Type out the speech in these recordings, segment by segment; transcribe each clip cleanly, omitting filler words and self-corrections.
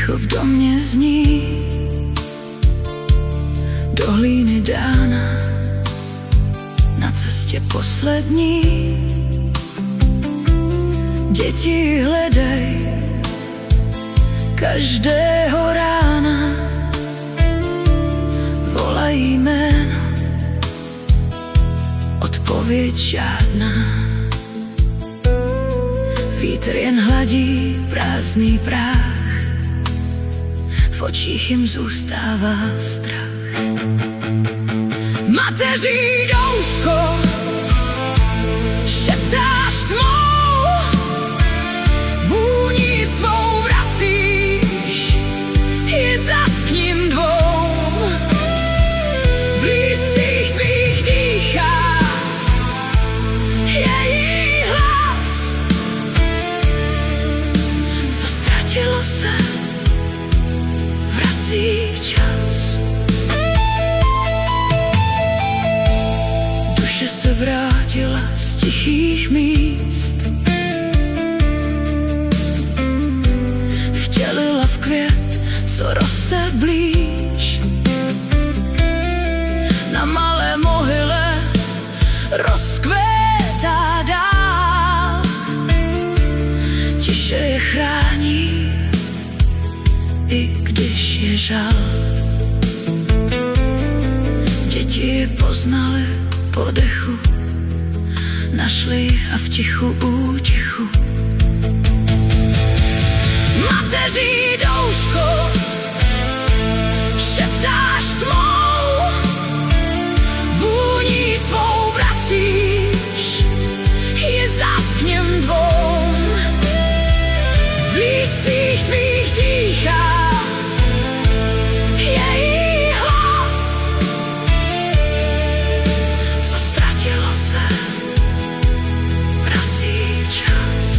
Ticho v domě zní, do hlíny dána, na cestě poslední. Děti hledaj každého rána, volají jméno, odpověď žádná. Vítr jen hladí prázdný prach, v očích jim zůstává strach. Mateří douško, šeptáš tmou, vůní svou vracíš ji zas k nim dvou. V lístcích tvých dýchá její hlas, co ztratilo se, vrací čas. Duše se vrátila z tichých míst, vtělila v květ, co roste blíž. Na malé mohyle rozkvétá dál, tiše je chrání, i když je žal. Děti je poznaly po dechu, našli a v tichu útěchu. Mateří douško, šeptáš tmou, vůní svou vracíš ji zas k něm dvou. V lístcích tvých dýchá její hlas, co ztratilo se, vrací čas.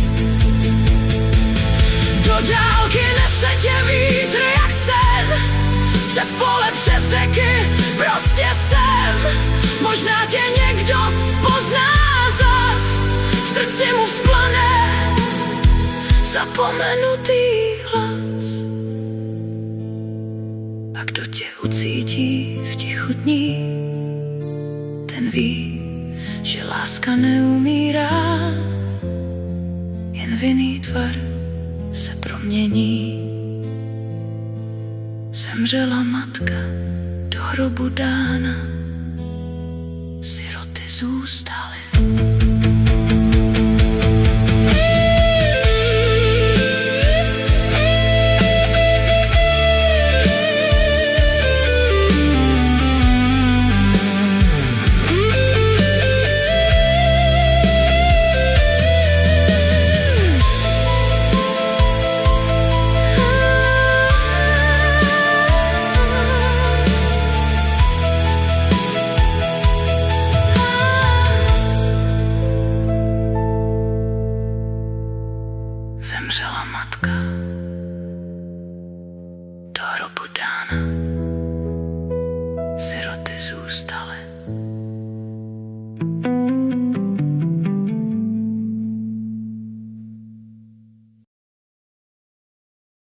Do dálky nese tě vítr jak sen, přes pole, přes řeky, prostě sem. Možná tě někdo pozná zas, v srdci mu vzplane zapomenutý hlas. A kdo tě ucítí v tichu dní, ten ví, že láska neumírá, jen vinný tvar se promění. Zemřela matka, do hrobu dána, siroty zůstaly. Zemřela matka, do hrobu dána, siroty zůstaly.